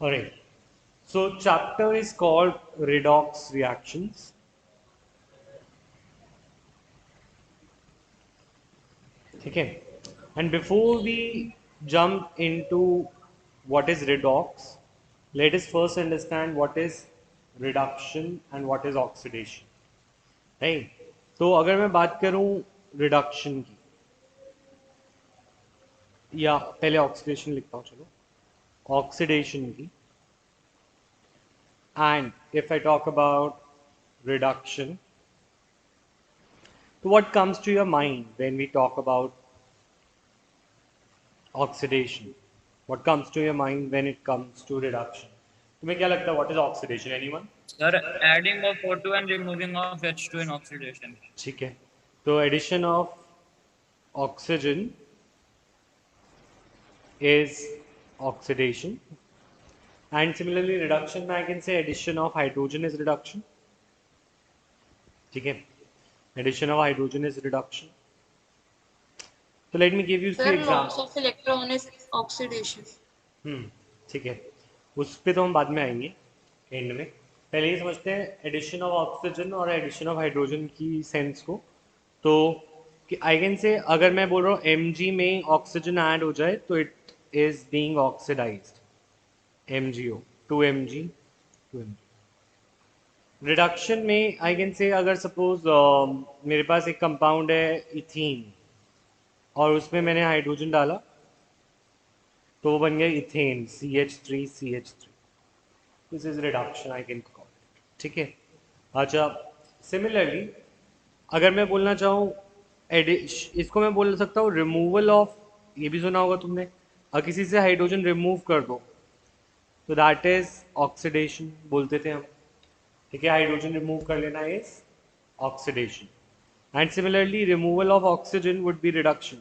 Alright, so chapter is called redox reactions. ठीक है, and before we jump into what is redox, let us first understand what is reduction and what is oxidation. Right, तो अगर मैं बात करूं reduction की, या पहले ऑक्सीडेशन लिखता हूं, चलो ऑक्सीडेशन की, and if I talk about reduction, तो what comes to your mind when we talk about oxidation? What comes to your mind when it comes to reduction? तुम्हें क्या लगता है, what is oxidation? Anyone? Sir, adding of O2 and removing of H2 in oxidation. ठीक है, तो addition of oxygen is oxidation, and similarly reduction में I can say addition of hydrogen is reduction. ठीक है, addition of hydrogen is reduction. So let me give you few Sir, examples. loss of electron is oxidation. ठीक है, उस पे तो हम बाद में आएंगे एंड में। पहले ही समझते हैं एडिशन ऑफ ऑक्सीजन और एडिशन ऑफ हाइड्रोजन की सेंस को। तो कि आई कैन से, अगर मैं बोल रहा हूँ Mg में ऑक्सीजन ऐड हो जाए तो it is being oxidized, MgO, 2Mg, 2Mg। Reduction में आई कैन से, अगर सपोज मेरे पास एक कंपाउंड है इथीन और उसमें मैंने हाइड्रोजन डाला तो वो बन गया ethane, CH3CH3। This is reduction I can call, ठीक है। अच्छा, सिमिलरली अगर मैं बोलना चाहूँ इसको मैं बोल सकता हूँ रिमूवल ऑफ, ये भी सुना होगा तुमने, अगर किसी से हाइड्रोजन रिमूव कर दो तो दैट इज ऑक्सीडेशन बोलते थे हम, ठीक है। हाइड्रोजन रिमूव कर लेना is oxidation, and similarly removal of oxygen would be reduction,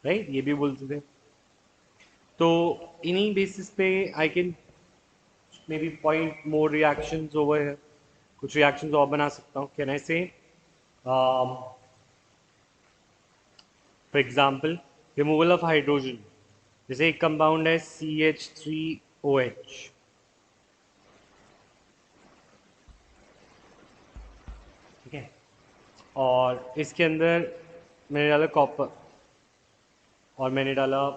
right, ये भी बोलते थे। तो इन्हीं बेसिस पे I can may be point more reactions over है, कुछ रिएक्शंस और बना सकता हूँ। कैन आई से for example removal of hydrogen, जैसे एक कंपाउंड है CH3OH, ठीक है, और इसके अंदर मैंने डाला कॉपर और मैंने डाला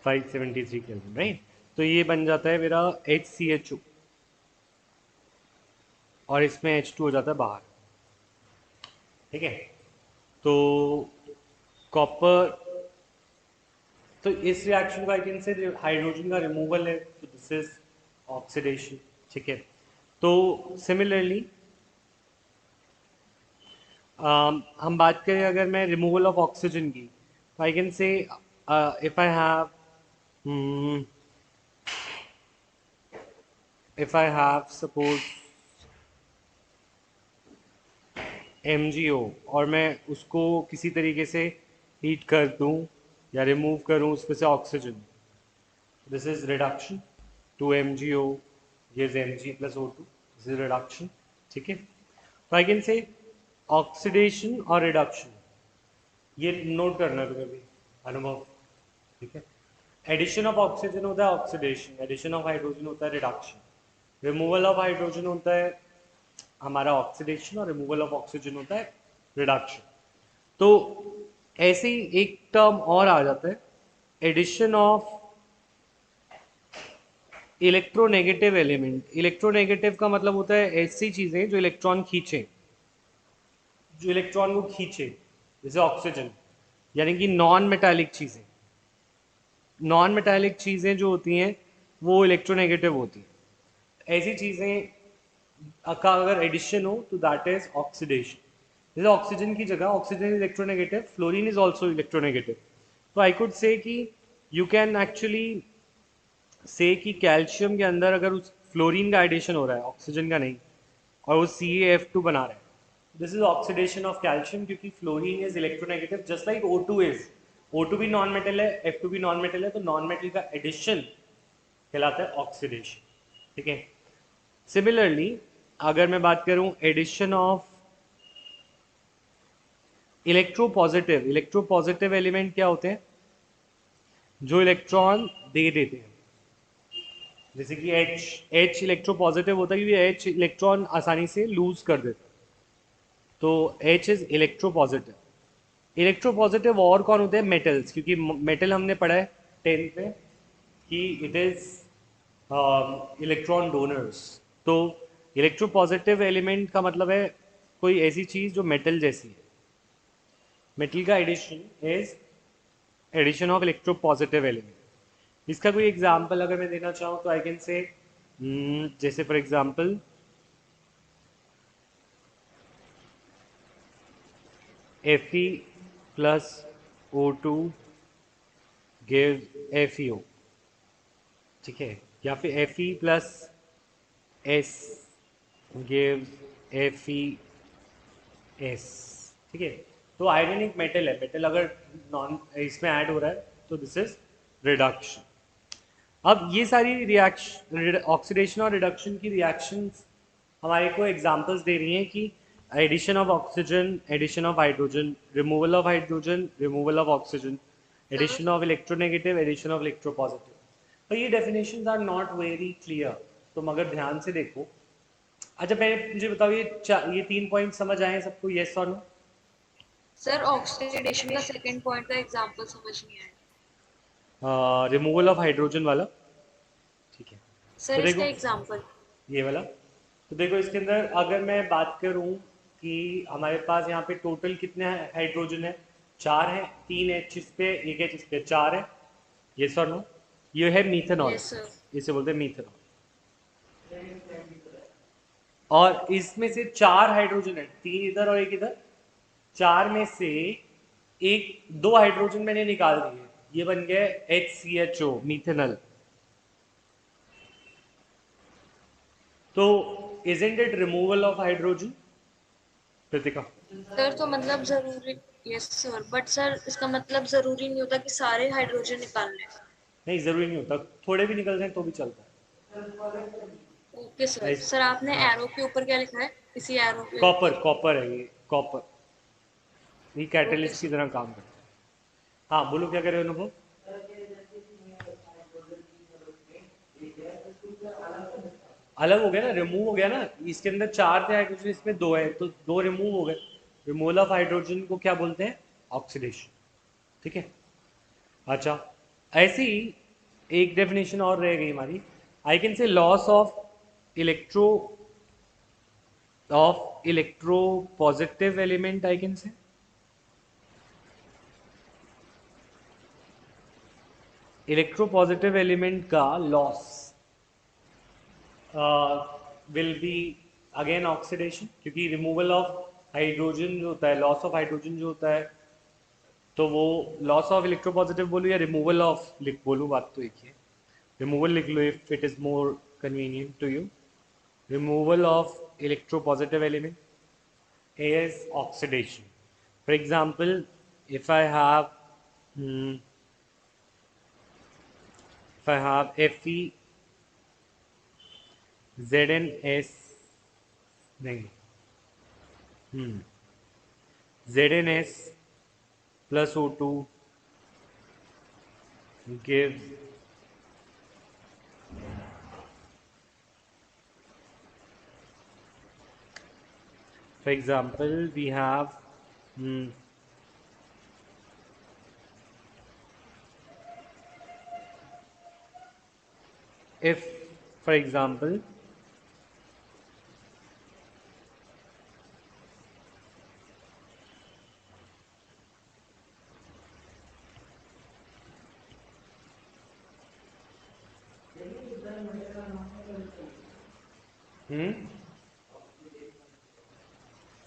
(573 केल्विन), राइट। तो ये बन जाता है मेरा HCHO और इसमें H2 हो जाता है बाहर, ठीक है। तो कॉपर, तो इस रिएक्शन का आई कैन से हाइड्रोजन का रिमूवल है, तो दिस इज ऑक्सीडेशन, ठीक है। तो सिमिलरली हम बात करें अगर मैं रिमूवल ऑफ ऑक्सीजन की, तो आई कैन से if I have suppose MgO और मैं उसको किसी तरीके से हीट कर दूं या रिमूव करूं उसमें से oxygen, this is reduction, 2MgO gives Mg plus O2, this is reduction, ठीक है। तो आई कैन से ऑक्सीडेशन और रिडक्शन, ये नोट करना तुम्हें भी अनुभव, ठीक है। एडिशन ऑफ ऑक्सीजन होता है ऑक्सीडेशन, एडिशन ऑफ हाइड्रोजन होता है रिडक्शन, रिमूवल ऑफ हाइड्रोजन होता है हमारा ऑक्सीडेशन और रिमूवल ऑफ ऑक्सीजन होता है रिडक्शन। तो ऐसे ही एक टर्म और आ जाता है, addition of electronegative element. Electronegative का मतलब होता है ऐसी चीजें जो इलेक्ट्रॉन खींचे, जो इलेक्ट्रॉन को खींचे, जैसे ऑक्सीजन, यानी कि नॉन मेटालिक चीजें। नॉन मेटालिक चीजें जो होती हैं वो इलेक्ट्रोनेगेटिव होती हैं। ऐसी चीजें का अगर एडिशन हो तो दैट इज ऑक्सीडेशन। जैसे ऑक्सीजन की जगह, oxygen electronegative, fluorine is also electronegative, तो आई कुड से कि यू कैन एक्चुअली से कि कैल्शियम के अंदर अगर उस फ्लोरीन का एडिशन हो रहा है, ऑक्सीजन का नहीं, और वो CaF2 बना रहा है, this is oxidation of calcium, क्योंकि fluorine is electronegative just like O2 is. O2 भी नॉन मेटल है, F2 भी नॉन मेटल है, तो नॉन मेटल का एडिशन कहलाता है ऑक्सीडेशन, ठीक है। सिमिलरली अगर मैं बात करूं addition of electropositive, electropositive element क्या होते हैं? जो इलेक्ट्रॉन दे देते हैं, जैसे कि H इलेक्ट्रो पॉजिटिव होता है क्योंकि H इलेक्ट्रॉन आसानी से लूज कर देता है, तो H is electro positive. Electro positive और कौन होते हैं? मेटल्स, क्योंकि मेटल हमने पढ़ा है 10th में कि इट इज इलेक्ट्रॉन डोनर्स। तो इलेक्ट्रो पॉजिटिव एलिमेंट का मतलब है कोई ऐसी चीज जो मेटल जैसी है। मेटल का addition is addition of electropositive element. इसका कोई एग्जांपल अगर मैं देना चाहूँ तो आई कैन से जैसे for example Fe plus O2 gives FeO, ठीक है, या फिर Fe plus S gives FeS, ठीक है। तो आयरन एक मेटल है, मेटल अगर नॉन इसमें ऐड हो रहा है तो दिस इज रिडक्शन। अब ये सारी रिएक्शन, ऑक्सीडेशन और रिडक्शन की रिएक्शंस हमारे को एग्जांपल्स दे रही हैं कि addition of oxygen, addition of hydrogen, removal of hydrogen, removal of oxygen, addition of electronegative, addition of electropositive. तो ये definitions are not very clear, तो मगर ध्यान से देखो। अच्छा पहले मुझे बताओ ये 3 पॉइंट समझ आए हैं सबको, यस और नो? सर ऑक्सीडेशन का सेकंड पॉइंट का एग्जांपल समझ नहीं आया। रिमूवल ऑफ हाइड्रोजन वाला, ठीक है। सर तो इसका देखो एग्जांपल। ये वाला, तो देखो इसके अंदर अगर मैं बात करूं कि हमारे पास यहाँ पे टोटल कितने हाइड्रोजन है? 4 है, 3 एच इस पे, 1 एच इस पे, 4 है, ये सर नो। ये है मीथेनॉल, यस सर। इसे बोलते हैं मीथेनॉल। और इसमें से 4 हाइड्रोजन है, 3 इधर और 1 इधर। 4 में से एक 2 हाइड्रोजन मैंने निकाल दिए, ये बन गया HCHO मीथेनॉल। तो isn't it removal of hydrogen Kritika? Sir तो मतलब जरूरी, यस सर, बट सर इसका मतलब जरूरी नहीं होता कि सारे हाइड्रोजन निकालने हैं। नहीं जरूरी नहीं होता, थोड़े भी निकल जाए तो भी चलता ओके सर। है। सर आपने हाँ, एरो के ऊपर क्या लिखा है? इसी एरो के कॉपर, ऊपर। कॉपर है ये, कॉपर। ये ओके कैटलिस्ट की सर। तरह काम करता है। हाँ बोलो क्या कर रहे हो अनुभव? अलग हो गया ना, रिमूव हो गया ना। इसके अंदर 4 थे हाइड्रोजन, इसमें 2 है, तो 2 रिमूव हो गए। रिमूवल ऑफ हाइड्रोजन को क्या बोलते हैं? ऑक्सीडेशन, ठीक है। अच्छा, ऐसी ही एक डेफिनेशन और रह गई हमारी। I can say loss of electropositive element, I can say electropositive element का loss will be again oxidation, क्योंकि रिमूवल ऑफ हाइड्रोजन जो होता है, लॉस ऑफ हाइड्रोजन जो होता है, तो वो लॉस ऑफ इलेक्ट्रो पॉजिटिव बोलूँ या रिमूवल ऑफ लिख बोलूँ, बात तो एक ही है। रिमूवल लिख लो if it is more convenient to you. Removal of electropositive element is oxidation. For example, if I have Fe ZnS, नहीं, ZnS plus O2 gives, for example, we have if, for example,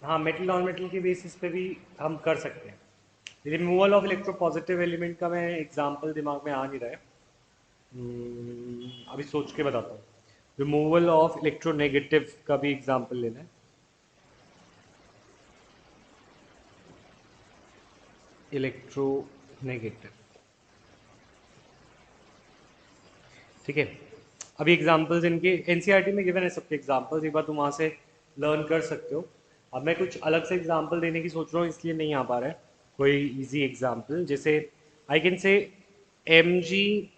हाँ metal non metal के basis पे भी हम कर सकते हैं। Removal of electropositive element का मैं एग्जांपल दिमाग में आ नहीं रहा है, अभी सोच के बताता हूँ। रिमूवल ऑफ इलेक्ट्रोनेगेटिव का भी एग्जांपल लेना है। इलेक्ट्रोनेगेटिव, ठीक है। अभी एग्जांपल्स इनके एनसीईआरटी में गिवन है सबके एग्जांपल्स, एक बार तुम वहाँ से लर्न कर सकते हो। अब मैं कुछ अलग से एग्जांपल देने की सोच रहा हूँ, इसलिए नहीं आ पा रहा है कोई इजी एग्जांपल। जैसे आई कैन से Mg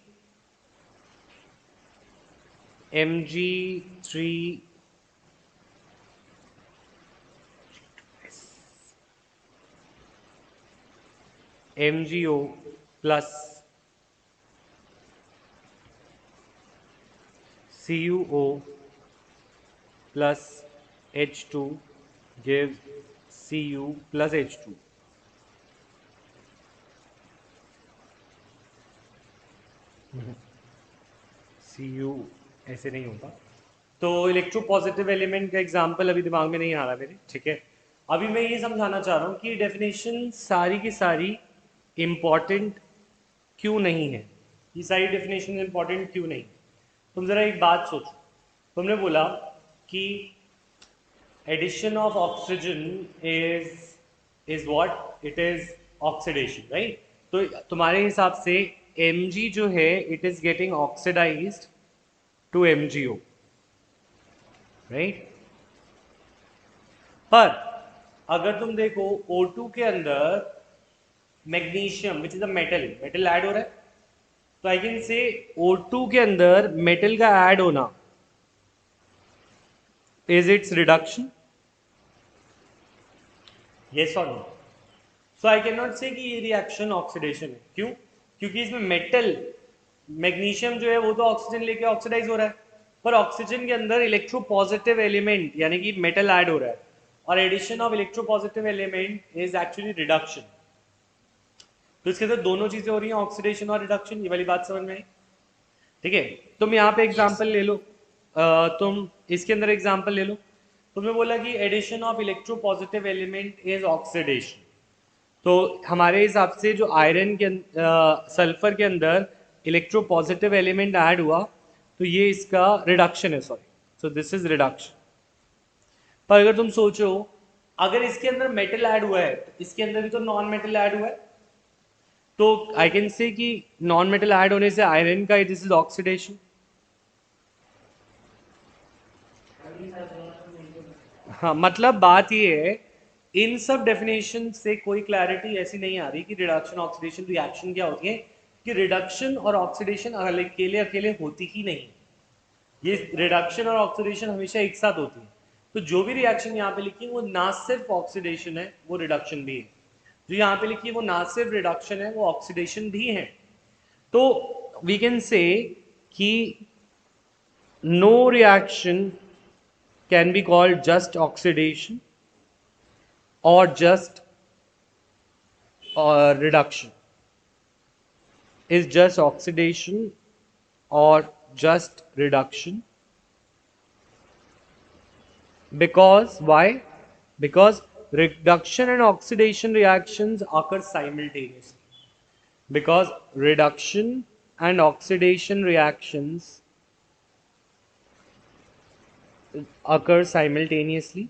Mg3 MgO plus CuO plus H2 gives Cu plus H2. Cu ऐसे नहीं होता। तो इलेक्ट्रो पॉजिटिव एलिमेंट का एग्जांपल अभी दिमाग में नहीं आ रहा मेरे, ठीक है। अभी मैं ये समझाना चाह रहा हूँ कि डेफिनेशन सारी की सारी इम्पॉर्टेंट क्यों नहीं है, ये सारी डेफिनेशन इम्पॉर्टेंट क्यों नहीं। तुम जरा एक बात सोचो, तुमने बोला कि addition of oxygen is what, it is oxidation, right. तो तुम्हारे हिसाब से Mg जो है it is getting oxidized to MgO, right. पर अगर तुम देखो O2 के अंदर magnesium which is a metal, metal add हो रहा है, तो आई कैन से O2 के अंदर मेटल का ऐड होना इज इट्स रिडक्शन, यस और no. So I can not say कि ये रिएक्शन ऑक्सीडेशन है, क्यों? क्योंकि इसमें मेटल मैग्नीशियम जो है वो तो ऑक्सीजन लेके ऑक्सीडाइज हो रहा है, पर ऑक्सीजन के अंदर इलेक्ट्रोपॉजिटिव एलिमेंट यानी कि मेटल ऐड हो रहा है, और addition of electropositive element is actually reduction. तो इसके अंदर दोनों चीजें हो रही हैं, ऑक्सीडेशन और रिडक्शन। ये वाली बात समझ में आई? ठीक है, तुम यहाँ पे Yes. एग्जाम्पल ले लो, तुम इसके अंदर एग्जाम्पल ले लो। तुमने बोला कि addition of electropositive element is oxidation, तो हमारे हिसाब से जो आयरन के सल्फर के अंदर इलेक्ट्रोपॉजिटिव एलिमेंट ऐड हुआ तो ये इसका रिडक्शन है, sorry, so this is reduction. पर अगर तुम सोचो अगर इसके अंदर मेटल ऐड हुआ है तो इसके अंदर भी तो नॉन मेटल ऐड हुआ है, तो आई कैन से कि नॉन मेटल ऐड होने से आयरन का दिस इज ऑक्सीडेशन। हाँ, मतलब बात ये है, इन सब डेफिनेशन से कोई क्लैरिटी ऐसी नहीं आ रही कि रिडक्शन ऑक्सीडेशन रिएक्शन क्या होती है, कि रिडक्शन और ऑक्सीडेशन अकेले अकेले होती ही नहीं, ये रिडक्शन और ऑक्सीडेशन हमेशा एक साथ होती है। तो जो भी रिएक्शन यहाँ पे लिखी है वो ना सिर्फ ऑक्सीडेशन है, वो रिडक्शन भी है। जो यहाँ पे लिखी है वो ना सिर्फ रिडक्शन है, वो ऑक्सीडेशन भी है। तो वी कैन से कि no reaction can be called just oxidation or just reduction, is just oxidation or just reduction, because why? Because reduction and oxidation reactions occur simultaneously, because reduction and oxidation reactions occur simultaneously,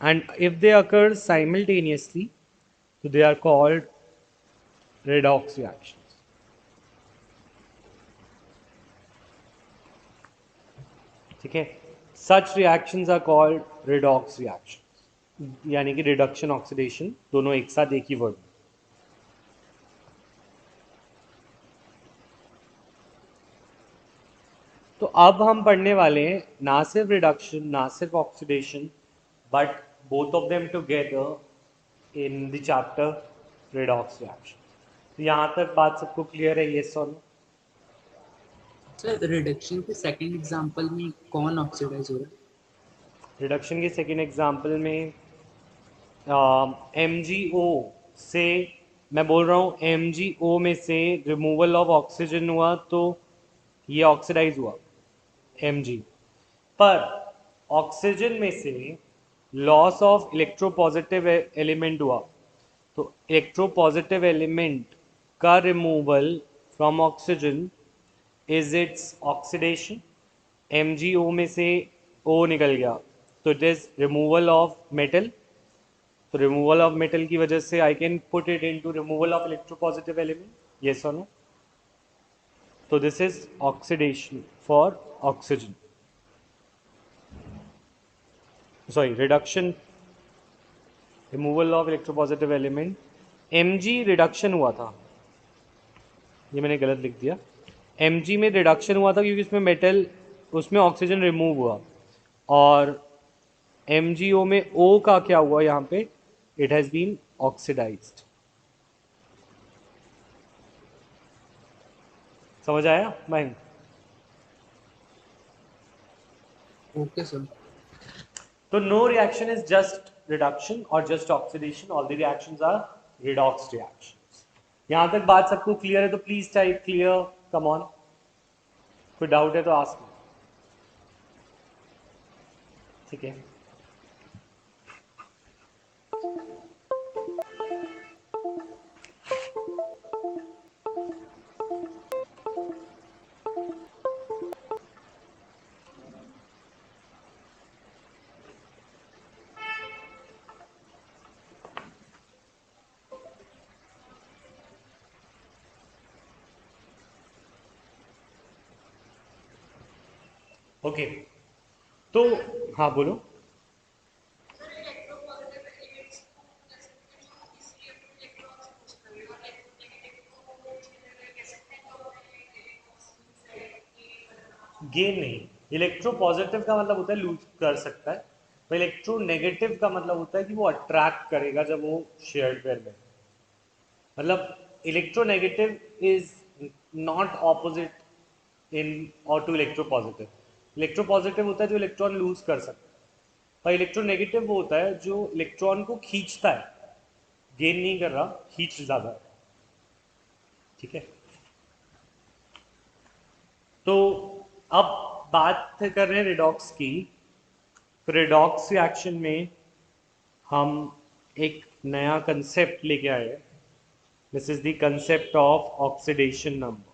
and if they occur simultaneously, so they are called redox reactions. ठीक है, such reactions are called redox reactions, यानी कि reduction oxidation दोनों एक साथ एक ही word. तो अब हम पढ़ने वाले हैं ना सिर्फ रिडक्शन ना सिर्फ oxidation, but both of them together in the chapter redox reaction. तो यहाँ तक बात सबको क्लियर है, यस और नो? सर रिडक्शन के सेकंड एग्जांपल में कौन ऑक्सीडाइज हो रहा है? रिडक्शन के सेकेंड एग्जाम्पल में MgO से, मैं बोल रहा हूँ MgO में से रिमूवल ऑफ ऑक्सीजन हुआ तो ये ऑक्सीडाइज हुआ Mg, पर ऑक्सीजन में से लॉस ऑफ इलेक्ट्रोपॉजिटिव एलिमेंट हुआ, तो इलेक्ट्रोपॉजिटिव एलिमेंट का removal from oxygen is its oxidation. MgO में से O निकल गया तो it is removal of metal, तो रिमूवल ऑफ मेटल की वजह से I can put it into removal of electropositive element, yes और नो? तो this is oxidation for oxygen, sorry reduction removal of electropositive element, Mg reduction हुआ था, ये मैंने गलत लिख दिया, Mg में रिडक्शन हुआ था क्योंकि उसमें मेटल, उसमें ऑक्सीजन रिमूव हुआ, और MgO में O का क्या हुआ यहाँ पे, इट हैज़ बीन ऑक्सीडाइज्ड। समझ आया मयंक? Okay sir. तो no reaction is just reduction or just oxidation, all the reactions are redox reactions। यहां तक बात सबको क्लियर है तो please type clear, come on, कोई डाउट है तो आस्क। ठीक है, ओके तो हाँ बोलो। गेन नहीं, इलेक्ट्रो पॉजिटिव का मतलब होता है लूज कर सकता है, तो इलेक्ट्रो नेगेटिव का मतलब होता है कि वो अट्रैक्ट करेगा जब वो शेयर्ड पेयर में, मतलब electronegative is not opposite in और टू इलेक्ट्रोपॉजिटिव। इलेक्ट्रोपॉजिटिव होता है जो इलेक्ट्रॉन लूज कर सकता है, और इलेक्ट्रोनेगेटिव वो होता है जो इलेक्ट्रॉन को खींचता है, गेन नहीं कर रहा, खींच ज्यादा है। ठीक है, तो अब बात कर रहे हैं रिडॉक्स की। तो रिडॉक्स रिएक्शन में हम एक नया कंसेप्ट लेके आए हैं, this is the concept of oxidation number.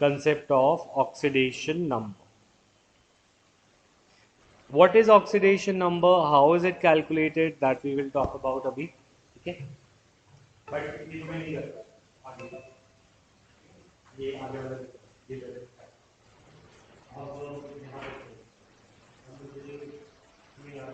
Concept of oxidation number. What is oxidation number? How is it calculated? That we will talk about अभी, ठीक है? But ये मैं नहीं करता आगे, ये आगे वाला ये करता है। अब यहाँ देखो, अब मुझे ये याद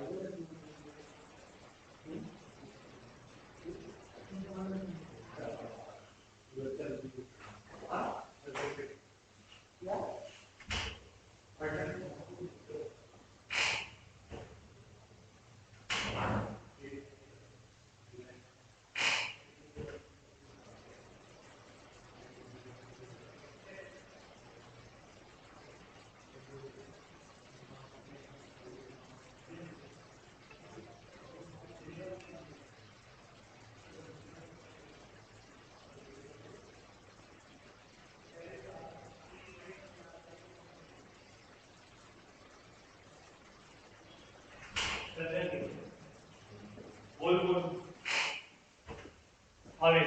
बोल बोल अरे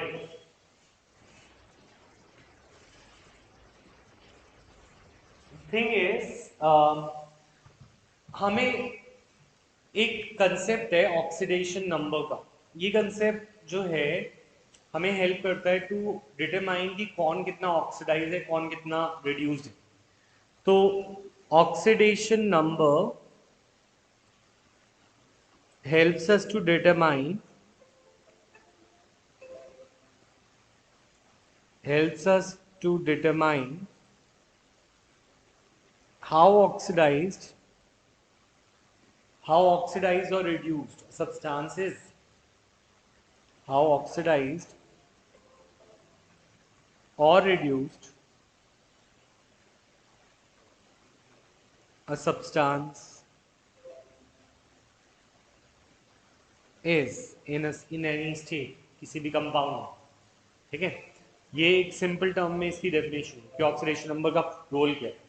थिंग इज हमें एक कंसेप्ट है ऑक्सीडेशन नंबर का, ये कंसेप्ट जो है हमें हेल्प करता है टू डिटरमाइन कि कौन कितना ऑक्सीडाइज है, कौन कितना रिड्यूस्ड है। तो oxidation number helps us to determine how oxidized or reduced a substance is, how oxidized or reduced a substance is in any state, किसी भी कंपाउंड। ठीक है, ये एक सिंपल टर्म में इसकी डेफिनेशन कि ऑक्सीडेशन नंबर का रोल क्या है।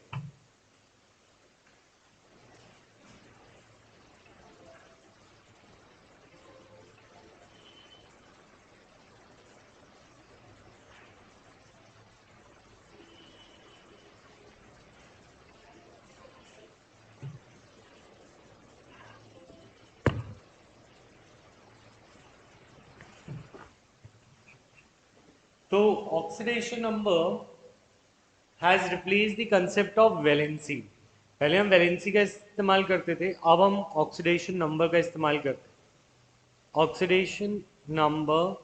तो oxidation number has replaced the concept of valency। पहले हम वैलेंसी का इस्तेमाल करते थे, अब हम ऑक्सीडेशन नंबर का इस्तेमाल करते हैं। Oxidation number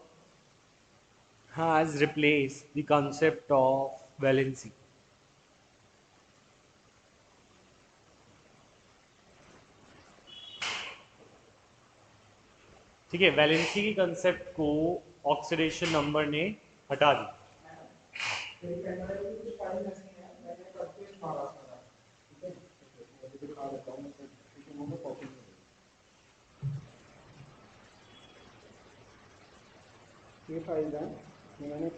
has replace the concept of valency. ठीक है, वैलेंसी की कंसेप्ट को ऑक्सीडेशन नंबर ने हटा दी। ये फाइल है, मैंने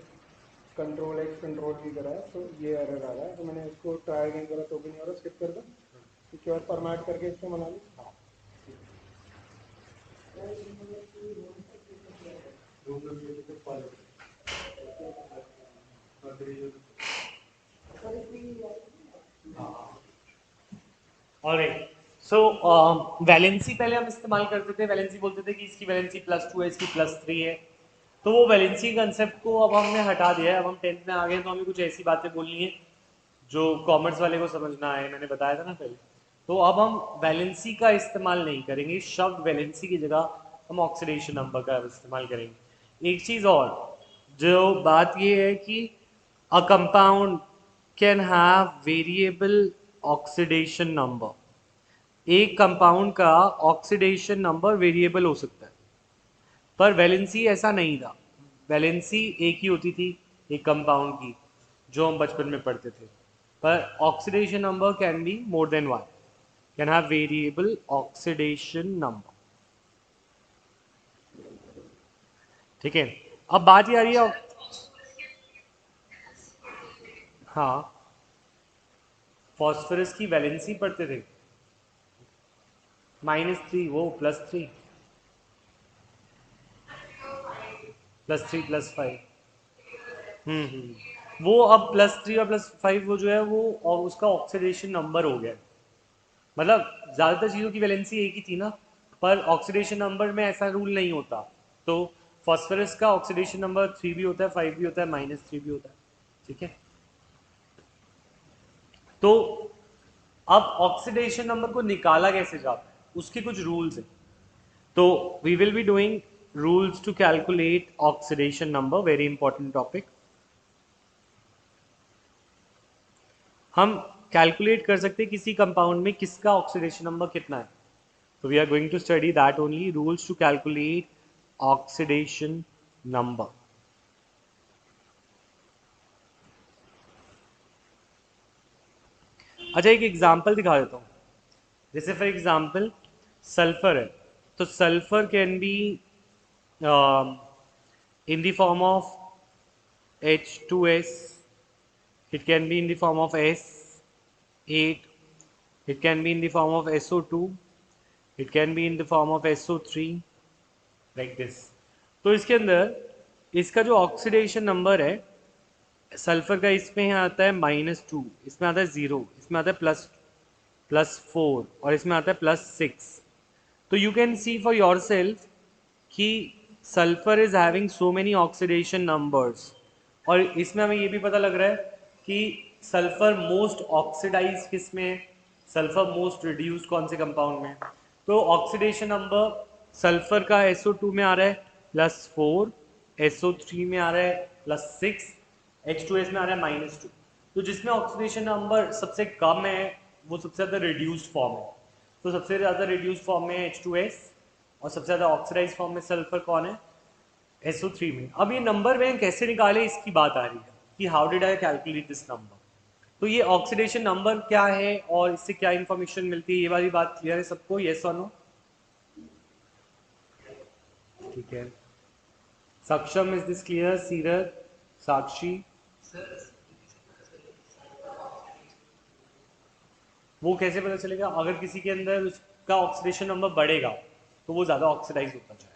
कंट्रोल एक्स कंट्रोल भी करा है, तो ये एरर आ रहा है, तो मैंने इसको ट्राई अगेन करा तो भी नहीं हो रहा, स्किप कर दो, इसके बाद फॉर्मेट करके इसको बना ली। ऑलराइट, सो वैलेंसी पहले हम इस्तेमाल करते थे, वैलेंसी बोलते थे कि इसकी वैलेंसी +2 है, इसकी +3 है। तो वो वैलेंसी कंसेप्ट को अब हमने हटा दिया है। अब हम 10th में आ गए, तो हमें कुछ ऐसी बातें बोलनी है जो कॉमर्स वाले को समझना है, मैंने बताया था ना पहले। तो अब हम वैलेंसी का इस्तेमाल नहीं करेंगे, शब्द वैलेंसी की जगह हम ऑक्सीडेशन नंबर का इस्तेमाल करेंगे। एक चीज़ और जो बात ये है कि a compound can have variable oxidation number. एक कंपाउंड का ऑक्सीडेशन नंबर वेरिएबल हो सकता है, पर वैलेंसी ऐसा नहीं था। वैलेंसी एक ही होती थी एक कंपाउंड की, जो हम बचपन में पढ़ते थे। पर oxidation number can be more than one, can have variable oxidation number. ठीक है, अब बात ये आ रही है। हाँ, फॉस्फोरस की वैलेंसी पढ़ते थे, -3, वो +3, +3 +5। वो अब +3 और +5 वो जो है वो, और उसका ऑक्सीडेशन नंबर हो गया। मतलब ज़्यादातर चीज़ों की वैलेंसी एक ही थी ना, पर ऑक्सीडेशन नंबर में ऐसा रूल नहीं होता। तो फॉस्फोरस का ऑक्सीडेशन नंबर 3 भी होता है, 5 भी होता है, -3 भी होता है। ठीक है, तो अब ऑक्सीडेशन नंबर को निकाला कैसे जाता है, उसके कुछ रूल्स हैं। तो we will be doing rules to calculate oxidation number, very important topic. हम कैलकुलेट कर सकते हैं किसी कंपाउंड में किसका ऑक्सीडेशन नंबर कितना है। तो we are going to study that only, rules to calculate oxidation number. अच्छा, एक एग्जांपल दिखा देता हूँ। जैसे फॉर एग्जांपल सल्फर है, तो sulphur can be in the form of H2S, it can be in the form of S8, it can be in the form of SO2, it can be in the form of SO3, like this। तो इसके अंदर इसका जो oxidation number है sulphur का, इसमें आता है -2, इसमें आता है 0, इसमें आता है +4 और इसमें आता है +6। तो you can see for yourself कि sulphur is having so many oxidation numbers, और इसमें हमें ये भी पता लग रहा है कि सल्फर मोस्ट ऑक्सीडाइज किस में है, सल्फर मोस्ट रिड्यूस कौन से कंपाउंड में। तो ऑक्सीडेशन नंबर सल्फर का SO2 में आ रहा है +4, SO3 में आ रहा है +6, H2S में आ रहा है -2। तो जिसमें ऑक्सीडेशन नंबर सबसे कम है वो सबसे ज़्यादा रिड्यूस्ड फॉर्म है। तो सबसे ज़्यादा रिड्यूस्ड फॉर्म में H2S, और सबसे ज़्यादा ऑक्सीडाइज फॉर्म में सल्फर कौन है, SO3 में। अब ये नंबर में कैसे निकाले इसकी बात आ रही है कि how did I calculate this number. तो ये ऑक्सीडेशन नंबर क्या है और इससे क्या इंफॉर्मेशन मिलती है, ये वाली बात क्लियर है सबको, येस और नो? ठीक है, सक्षम, इज दिस क्लियर? सीरत, साक्षी, वो कैसे पता चलेगा? अगर किसी के अंदर उसका ऑक्सीडेशन नंबर बढ़ेगा तो वो ज़्यादा ऑक्सीडाइज होता जाएगा।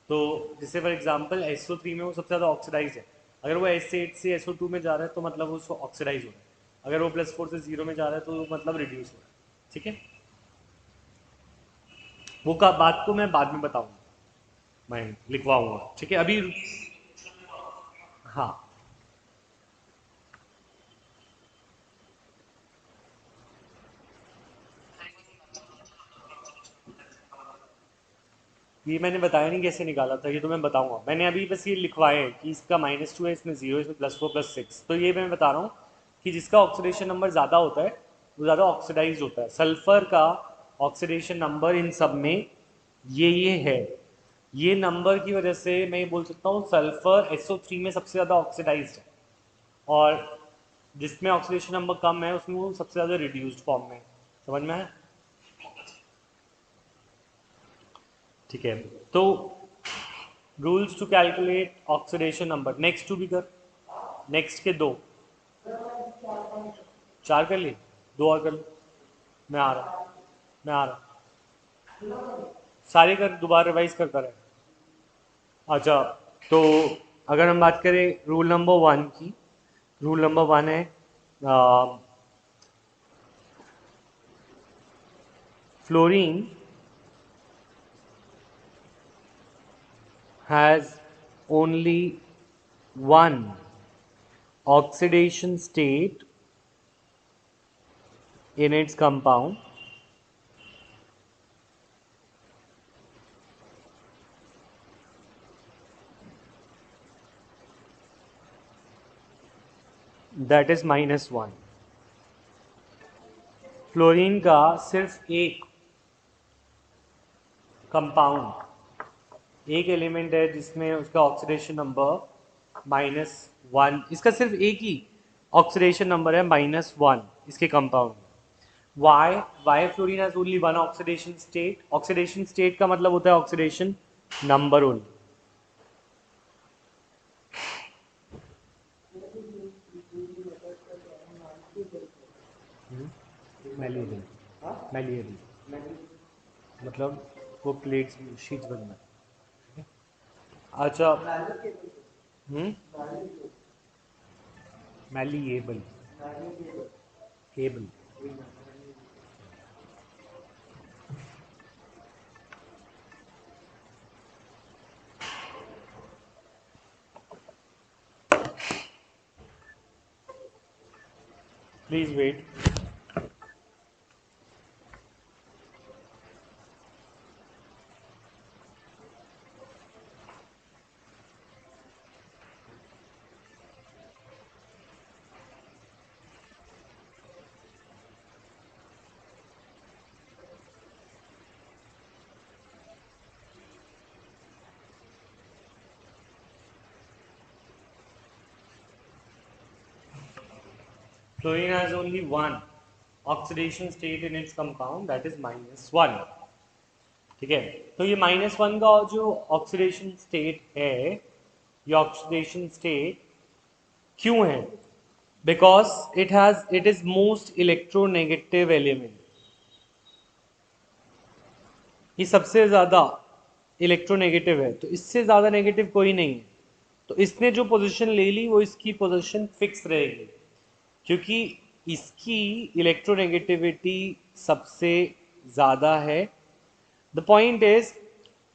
तो जैसे फॉर एग्जांपल SO3 में वो सबसे ज़्यादा ऑक्सीडाइज है, अगर वो S8 से SO2 में जा रहा है तो मतलब वो ऑक्सीडाइज हो रहा है, अगर वो +4 से 0 में जा रहा है तो मतलब रिड्यूस हो रहा है। ठीक है, वो का बात को मैं बाद में बताऊंगा, मैं लिखवाऊंगा। ठीक है, अभी हाँ, ये मैंने बताया नहीं कैसे निकाला था, ये तो मैं बताऊंगा। मैंने अभी बस ये लिखवाया है कि इसका -2 है, इसमें 0, इसमें +4 +6। तो ये मैं बता रहा हूँ कि जिसका ऑक्सीडेशन नंबर ज़्यादा होता है वो ज़्यादा ऑक्सीडाइज होता है। सल्फर का ऑक्सीडेशन नंबर इन सब में ये है। ये नंबर की वजह से मैं ये बोल सकता हूँ सल्फर SO3 में सबसे ज़्यादा ऑक्सीडाइज्ड है, और जिसमें ऑक्सीडेशन नंबर कम है उसमें वो सबसे ज़्यादा रिड्यूस्ड फॉर्म में है। समझ में है? ठीक है, तो rules to calculate oxidation number. Next two भी कर, नेक्स्ट के 2 4 कर लिए, 2 और कर लो। मैं आ रहा, मैं आ रहा, सारे कर, दोबारा रिवाइज करता रहे। अच्छा, तो अगर हम बात करें रूल नंबर 1 की, रूल नंबर 1 है fluorine has only one oxidation state in its compound, that is -1। Fluorine का सिर्फ एक कंपाउंड, एक एलिमेंट है जिसमें उसका ऑक्सीडेशन नंबर -1, इसका सिर्फ एक ही ऑक्सीडेशन नंबर है -1 इसके compound. Why fluorine has only one oxidation state. Oxidation state का मतलब होता है oxidation number only. Malleable, malleable मतलब वो प्लेट्स शीट्स बनना। अच्छा, malleable, able. Please wait. Fluorine has only one oxidation state in its compound, that is -1। ठीक है, तो ये -1 का जो ऑक्सीडेशन स्टेट है, ये ऑक्सीडेशन स्टेट क्यों है? Because it is most electronegative element. ये सबसे ज़्यादा इलेक्ट्रोनेगेटिव है, तो इससे ज़्यादा नेगेटिव कोई नहीं है। तो इसने जो पोजीशन ले ली वो इसकी पोजीशन फिक्स रहेगी, क्योंकि इसकी इलेक्ट्रोनेगेटिविटी सबसे ज़्यादा है। द पॉइंट इज,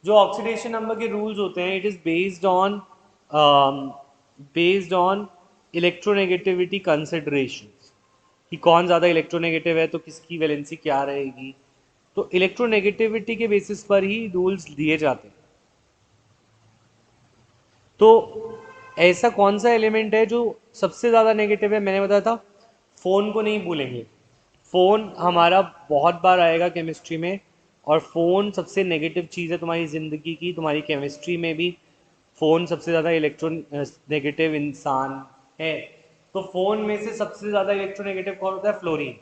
जो ऑक्सीडेशन नंबर के रूल्स होते हैं, it is based on electronegativity considerations, कि कौन ज़्यादा इलेक्ट्रोनेगेटिव है तो किसकी वैलेंसी क्या रहेगी। तो इलेक्ट्रोनेगेटिविटी के बेसिस पर ही रूल्स दिए जाते हैं। तो ऐसा कौन सा एलिमेंट है जो सबसे ज़्यादा नेगेटिव है? मैंने बताया था, फ़ोन को नहीं भूलेंगे। फ़ोन हमारा बहुत बार आएगा केमिस्ट्री में, और फ़ोन सबसे नेगेटिव चीज़ है तुम्हारी ज़िंदगी की। तुम्हारी केमिस्ट्री में भी फ़ोन सबसे ज़्यादा नेगेटिव इंसान है। तो फ़ोन में से सबसे ज़्यादा इलेक्ट्रोनेगेटिव कौन होता है? फ्लोरीन।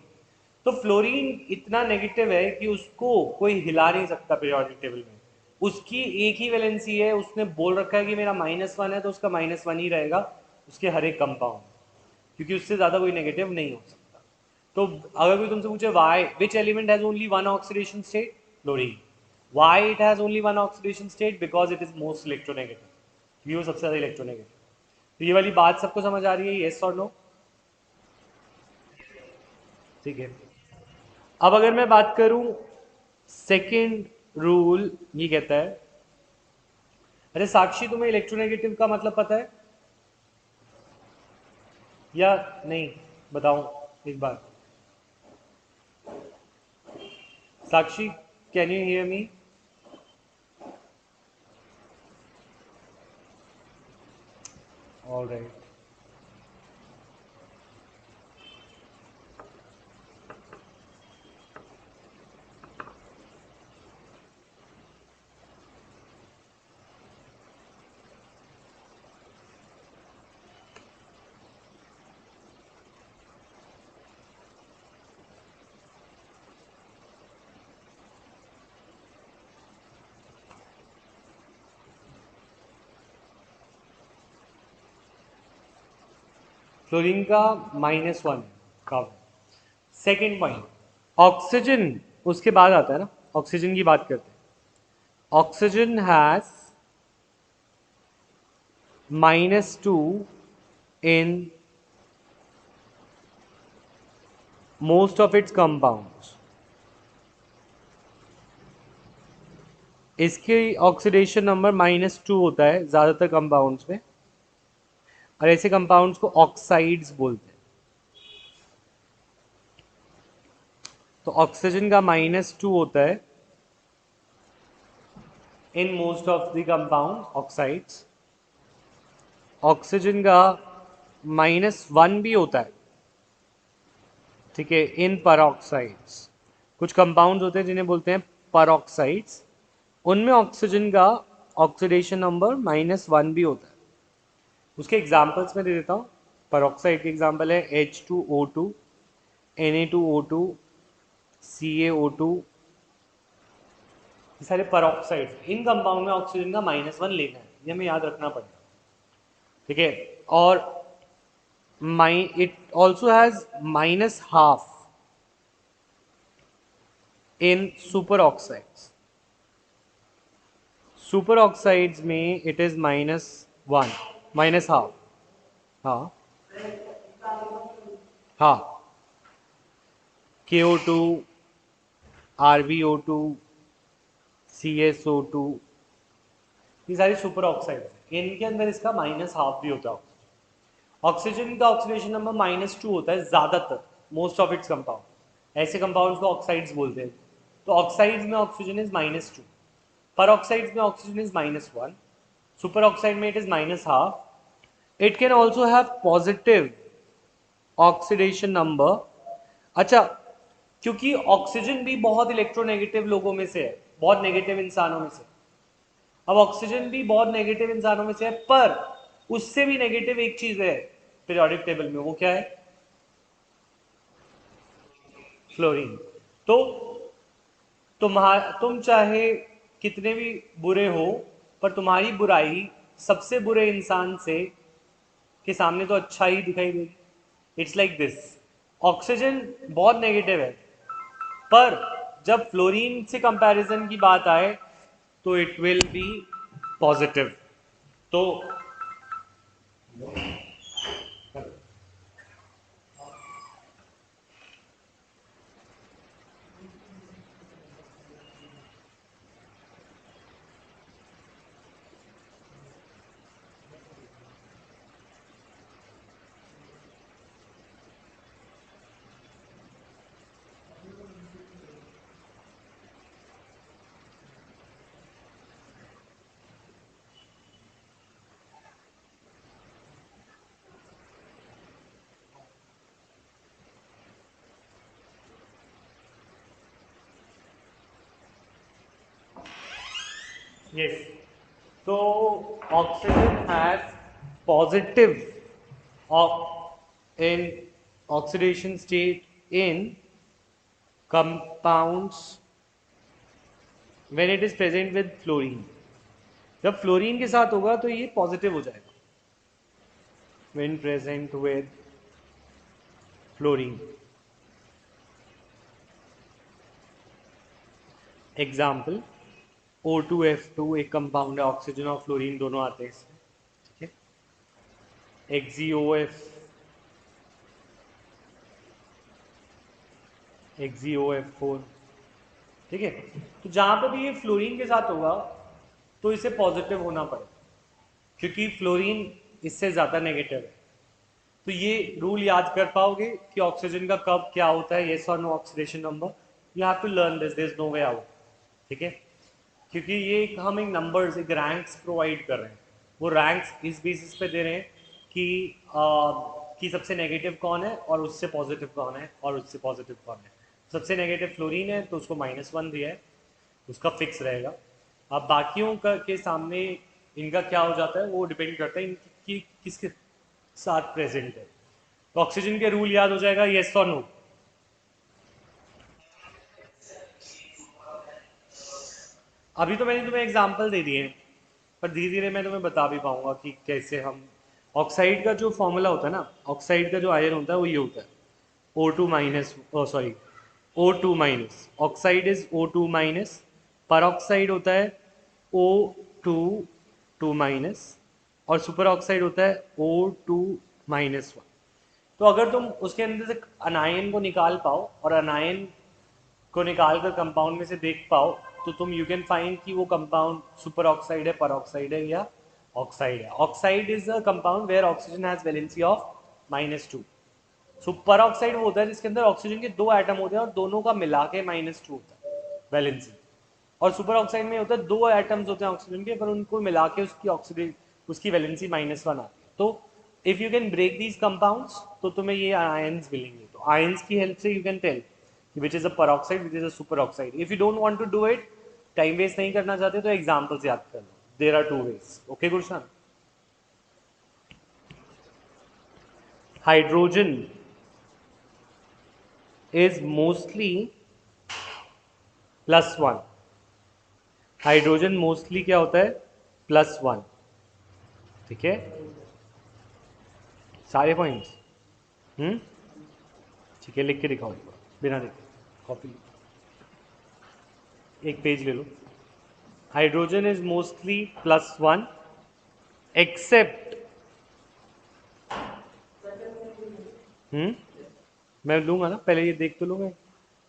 तो फ्लोरीन इतना नेगेटिव है कि उसको कोई हिला नहीं सकता पीरियोडिक टेबल में। उसकी एक ही वैलेंसी है, उसने बोल रखा है कि मेरा -1 है तो उसका -1 ही रहेगा उसके हर एक कंपाउंड, क्योंकि उससे ज़्यादा कोई नेगेटिव नहीं हो सकता। तो अगर कोई तुमसे पूछे why which element has only one oxidation state? Fluorine. Why it has only one oxidation state? Because it is most electronegative. ये वो सबसे ज़्यादा इलेक्ट्रोनेगेटिव। तो ये वाली बात सबको समझ आ रही है? येस और नो? ठीक है, अब अगर मैं बात करूं सेकंड रूल, ये कहता है, अरे साक्षी तुम्हें इलेक्ट्रोनेगेटिव का मतलब पता है या नहीं? बताओ एक बार। Sakshi, can you hear me? All right. Fluorine का -1 का। सेकेंड पॉइंट, ऑक्सीजन उसके बाद आता है ना, ऑक्सीजन की बात करते हैं। Oxygen has -2 in most of its compounds. इसके ऑक्सीडेशन नंबर -2 होता है ज़्यादातर कंपाउंड्स में, और ऐसे कंपाउंड्स को ऑक्साइड्स बोलते हैं। तो ऑक्सीजन का -2 होता है in most of the compound oxides. Oxygen का -1 भी होता है, ठीक है, इन परऑक्साइड्स। कुछ कंपाउंड्स होते हैं जिन्हें बोलते हैं परऑक्साइड्स, उनमें ऑक्सीजन का ऑक्सीडेशन नंबर -1 भी होता है। उसके एग्जांपल्स में दे देता हूँ। परऑक्साइड के एग्जांपल है H2O2, Na2O2, CaO2। ये सारे परऑक्साइड्स, इन कंपाउंड में ऑक्सीजन का -1 लेना है, ये हमें याद रखना पड़ेगा, ठीक है। और it also has -1/2 in superoxides। superoxides में it is -1, -1/2। हाँ हाँ, KO2, RbO2, CSO2, ये सारी सुपर ऑक्साइड, इनके अंदर इसका -1/2 भी होता है। ऑक्सीजन का ऑक्सीडेशन नंबर -2 होता है ज़्यादातर, मोस्ट ऑफ इट्स कंपाउंड। ऐसे कंपाउंड्स को ऑक्साइड्स बोलते हैं। तो ऑक्साइड्स में ऑक्सीजन इज -2, पर ऑक्साइड्स में ऑक्सीजन इज -1, सुपर ऑक्साइड में it is -1/2। It can also have positive oxidation number. अच्छा, क्योंकि ऑक्सीजन भी बहुत इलेक्ट्रोनेगेटिव लोगों में से है, बहुत नेगेटिव इंसानों में से। अब ऑक्सीजन भी बहुत नेगेटिव इंसानों में से है, पर उससे भी नेगेटिव एक चीज है पीरियोडिक टेबल में, वो क्या है? फ्लोरीन। तो तुम चाहे कितने भी बुरे हो, पर तुम्हारी बुराई सबसे बुरे इंसान से के सामने तो अच्छा ही दिखाई देगी। इट्स लाइक दिस, ऑक्सीजन बहुत नेगेटिव है, पर जब फ्लोरीन से कंपैरिजन की बात आए तो इट विल बी पॉजिटिव। तो yes, so oxygen has positive in oxidation state in compounds when it is present with fluorine। जब फ्लोरीन के साथ होगा तो ये पॉजिटिव हो जाएगा, when present with fluorine। Example O2F2 एक कंपाउंड है, ऑक्सीजन और फ्लोरीन दोनों आते हैं इसमें, ठीक है। XeOF4, ठीक है। तो जहां पर भी ये फ्लोरीन के साथ होगा तो इसे पॉजिटिव होना पड़ेगा, क्योंकि फ्लोरीन इससे ज़्यादा नेगेटिव है। तो ये रूल याद कर पाओगे कि ऑक्सीजन का कब क्या होता है, येस और no oxidation number. You have to learn this, there is no way out, ठीक है। क्योंकि ये हम एक नंबर्स, एक रैंक्स प्रोवाइड कर रहे हैं, वो रैंक्स इस बेसिस पे दे रहे हैं कि सबसे नेगेटिव कौन है और उससे पॉजिटिव कौन है और उससे पॉजिटिव कौन है। सबसे नेगेटिव फ्लोरीन है तो उसको -1 दिया है, उसका फिक्स रहेगा। अब बाकियों का के सामने इनका क्या हो जाता है वो डिपेंड करता है इनकी किसके साथ प्रेजेंट है। तो ऑक्सीजन के रूल याद हो जाएगा, येस और नो। अभी तो मैंने तुम्हें एग्जांपल दे दिए, पर धीरे धीरे मैं तुम्हें बता भी पाऊंगा कि कैसे हम ऑक्साइड का जो फॉर्मूला होता है ना, ऑक्साइड का जो आयन होता है वो ये होता है O2 minus, sorry O2 minus. Oxide is O2 minus, पर ऑक्साइड होता है O2 2 माइनस, और सुपर ऑक्साइड होता है O2 माइनस 1। तो अगर तुम उसके अंदर से अनायन को निकाल पाओ और अनायन को निकाल कर कंपाउंड में से देख पाओ तो तुम यू कैन फाइंड कि वो कंपाउंड सुपर ऑक्साइड है, पर ऑक्साइड है या ऑक्साइड है। Oxide is a compound where oxygen has valency of -2। Superoxide वो होता है जिसके अंदर ऑक्सीजन के 2 एटम होते हैं और दोनों का मिला के -2 होता है वैलेंसी। और सुपर ऑक्साइड में होता है 2 एटम्स होते हैं ऑक्सीजन के, पर उनको मिला के उसकी वैलेंसी -1 आती है। तो if you can break these compounds तो तुम्हें ये आयंस मिलेंगे। तो आयंस की हेल्प से you can tell which is a peroxide, which is a superoxide. If you don't want to do it, time waste नहीं करना चाहते, तो एग्जांपल्स याद कर लो। There are 2 ways. Okay Gurshan. Hydrogen is mostly +1। Hydrogen mostly क्या होता है? +1। ठीक है, सारे पॉइंट्स ठीक है, लिख के दिखाओ एक बार, बिना देखे कॉपी, एक पेज ले लो। हाइड्रोजन इज मोस्टली +1 एक्सेप्ट, मैं लूंगा ना, पहले ये देख तो लूंगा।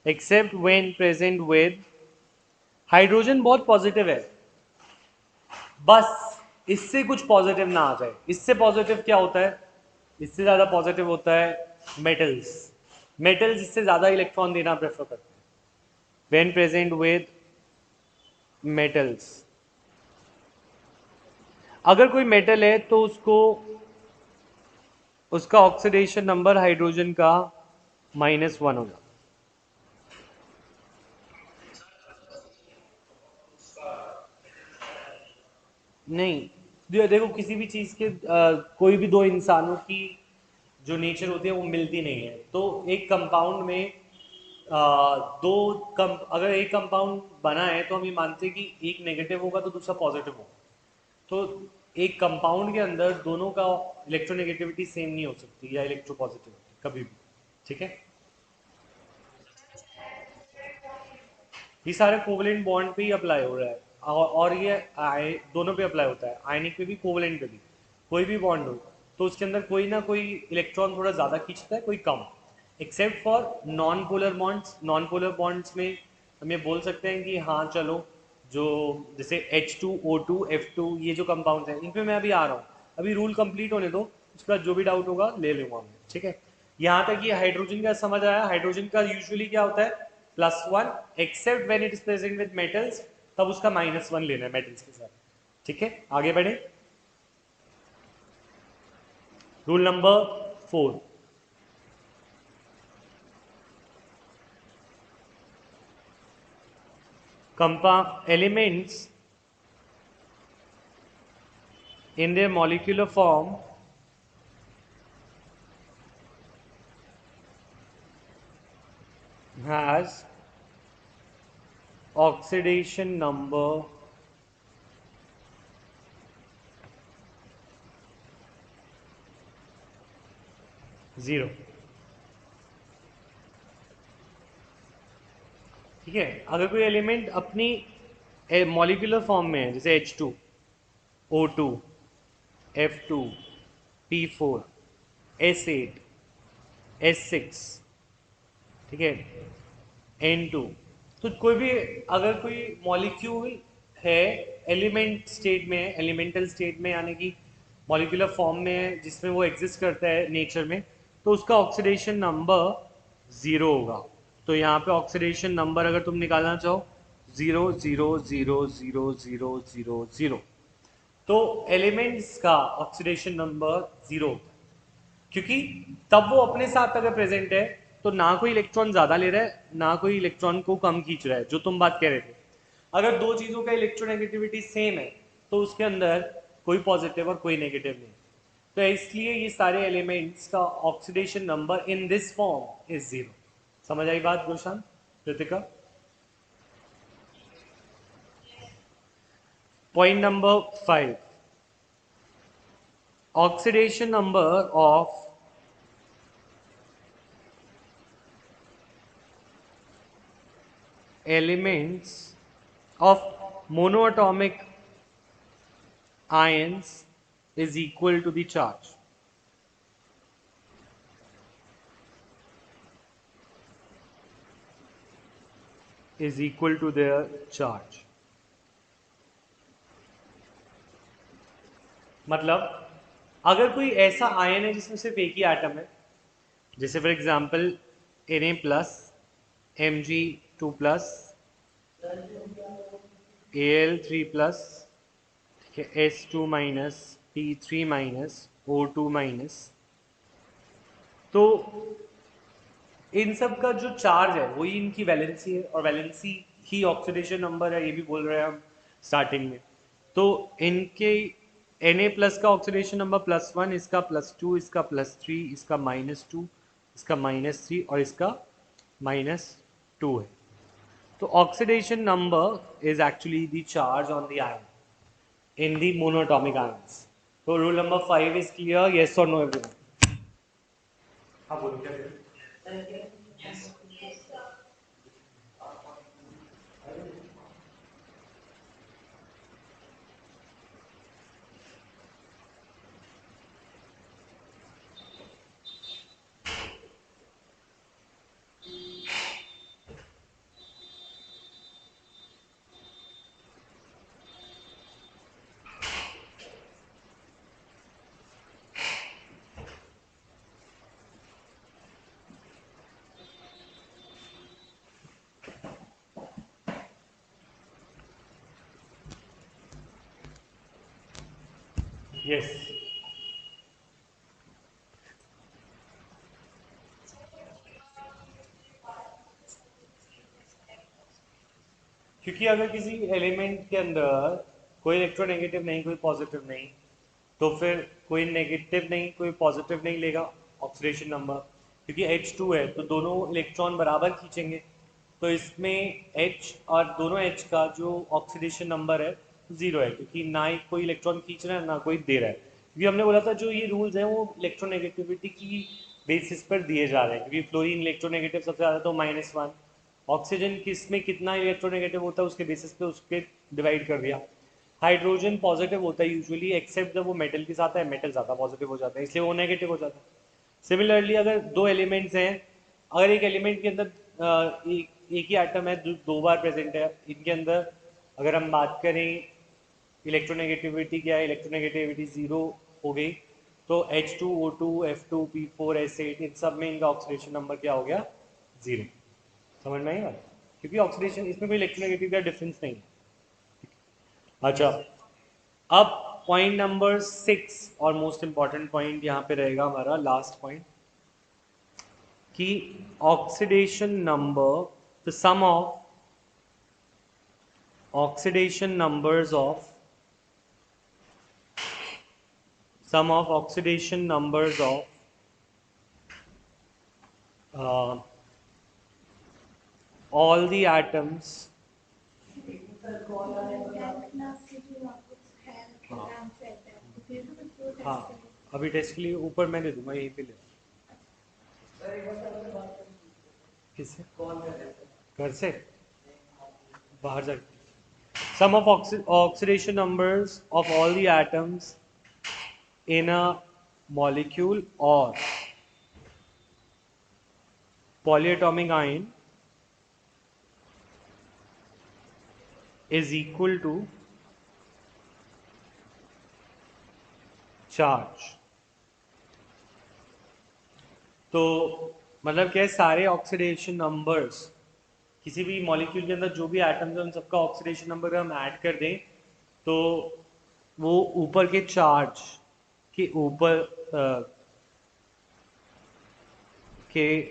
Except when present with, hydrogen बहुत पॉजिटिव है, बस इससे कुछ पॉजिटिव ना आ जाए। इससे पॉजिटिव क्या होता है? इससे ज़्यादा पॉजिटिव होता है मेटल्स। मेटल्स इससे ज़्यादा इलेक्ट्रॉन देना प्रेफर करते हैं व्हेन प्रेजेंट विद मेटल्स। अगर कोई मेटल है तो उसका ऑक्सीडेशन नंबर हाइड्रोजन का -1 होगा। नहीं, देखो किसी भी चीज़ के कोई भी दो इंसानों की जो नेचर होती है वो मिलती नहीं है। तो एक कंपाउंड में अगर एक कंपाउंड बना है तो हम ये मानते हैं कि एक नेगेटिव होगा तो दूसरा पॉजिटिव होगा। तो एक कंपाउंड के अंदर दोनों का इलेक्ट्रोनेगेटिविटी सेम नहीं हो सकती या इलेक्ट्रोपॉजिटिविटी कभी भी। ठीक है, ये सारे कोवलेंट बॉन्ड पे ही अप्लाई हो रहा है, और ये दोनों पे अप्लाई होता है, आयनिक पे भी कोवलेंट पे भी। कोई भी बॉन्ड हो तो उसके अंदर कोई ना कोई इलेक्ट्रॉन थोड़ा ज़्यादा खींचता है, कोई कम, except for non polar bonds. Non polar bonds में हम ये बोल सकते हैं कि हाँ चलो, जो जैसे H2O2 F2 ये जो कंपाउंड्स हैं इन पे मैं अभी आ रहा हूँ, अभी रूल कंप्लीट होने दो, उसके बाद जो भी डाउट होगा ले लूँगा मैं। ठीक है, यहाँ तक ये हाइड्रोजन का समझ आया। हाइड्रोजन का यूजुअली क्या होता है? +1 except when it is present with metals, तब उसका -1 लेना है मेटल्स के साथ। ठीक है, आगे बढ़े। Rule number 4, compound elements in their molecular form has oxidation number zero. ठीक है, अगर कोई एलिमेंट अपनी मॉलिक्यूलर फॉर्म में है, जैसे H2O2 F2 P4 S8 S6, ठीक है, N2, तो कोई भी अगर कोई मॉलिक्यूल है एलिमेंट स्टेट में है, एलिमेंटल स्टेट में यानी कि मॉलिक्यूलर फॉर्म में है जिसमें वो एग्जिस्ट करता है नेचर में, तो उसका ऑक्सीडेशन नंबर 0 होगा। तो यहाँ पे ऑक्सीडेशन नंबर अगर तुम निकालना चाहो 0 0 0 0 0 0 0, तो एलिमेंट्स का ऑक्सीडेशन नंबर 0, क्योंकि तब वो अपने साथ अगर प्रेजेंट है तो ना कोई इलेक्ट्रॉन ज्यादा ले रहा है ना कोई इलेक्ट्रॉन को कम खींच रहा है, जो तुम बात कह रहे थे। अगर दो चीजों का इलेक्ट्रोनेगेटिविटी सेम है तो उसके अंदर कोई पॉजिटिव और कोई नेगेटिव नहीं, तो इसलिए ये सारे एलिमेंट्स का oxidation number in this form is 0। समझ आई बात Gulshan, Kritika? Point number 5, oxidation number of elements of monoatomic ions is equal to the charge. Is equal to their charge. मतलब अगर कोई ऐसा आयन है जिसमें सिर्फ एक ही एटम है, जैसे for example Na plus Mg2 plus Al3 plus, ठीक है, S2 minus P3 minus O2 minus, तो इन सब का जो चार्ज है वही इनकी वैलेंसी है, और वैलेंसी ही ऑक्सीडेशन नंबर है, ये भी बोल रहे हैं हम स्टार्टिंग में। तो इनके Na प्लस का ऑक्सीडेशन नंबर +1, इसका +2, इसका +3, इसका -2, इसका -3 और इसका -2 है। तो oxidation number is actually the charge on the ion in the monoatomic ions. तो rule number 5 is clear, yes और नो एवरीवन? हाँ बोलो क्या करें? यस, क्योंकि अगर किसी एलिमेंट के अंदर कोई इलेक्ट्रोनेगेटिव नहीं, कोई पॉजिटिव नहीं, तो फिर कोई नेगेटिव नहीं कोई पॉजिटिव नहीं लेगा ऑक्सीडेशन नंबर, क्योंकि H2 है तो दोनों इलेक्ट्रॉन बराबर खींचेंगे, तो इसमें H और दोनों H का जो ऑक्सीडेशन नंबर है 0 है, क्योंकि ना ही कोई इलेक्ट्रॉन खींच रहा है ना कोई दे रहा है। क्योंकि हमने बोला था जो ये रूल्स हैं वो इलेक्ट्रोनेगेटिविटी की बेसिस पर दिए जा रहे हैं, क्योंकि फ्लोरीन इलेक्ट्रोनेगेटिव सबसे ज़्यादा तो -1, ऑक्सीजन किस में कितना इलेक्ट्रोनेगेटिव होता है उसके बेसिस पे उसके डिवाइड कर दिया। हाइड्रोजन पॉजिटिव होता है यूजुअली, एक्सेप्ट जब वो मेटल के साथ है, मेटल ज़्यादा पॉजिटिव हो जाता है, इसलिए वो नेगेटिव हो जाता है। सिमिलरली अगर दो एलिमेंट्स हैं, अगर एक एलिमेंट के अंदर एक ही एटम है जो दो बार प्रेजेंट है, इनके अंदर अगर हम बात करें इलेक्ट्रोनेगेटिविटी क्या है, इलेक्ट्रोनेगेटिविटी 0 हो गई, तो H2, O2, F2, P4, S8 इन सब में इनका ऑक्सीडेशन नंबर क्या हो गया? 0। समझ में आई बात? क्योंकि ऑक्सीडेशन इसमें कोई इलेक्ट्रोनेगेटिव का डिफरेंस नहीं है। अच्छा, अब पॉइंट नंबर 6 और मोस्ट इंपॉर्टेंट पॉइंट यहाँ पे रहेगा हमारा लास्ट पॉइंट, कि oxidation number, the sum of oxidation numbers of oxidation numbers of all the atoms हाँ, अभी टेस्ट के लिए ऊपर मैं दे दूंगा, यहीं पे ले। किससे? घर से बाहर जा। Sum of oxidation numbers of all the atoms in a molecule और polyatomic ion is equal to charge। तो मतलब क्या है, सारे ऑक्सीडेशन नंबर्स किसी भी मॉलिक्यूल के अंदर जो भी एटम्स है उन सबका ऑक्सीडेशन नंबर हम ऐड कर दें तो वो ऊपर के चार्ज के ऊपर के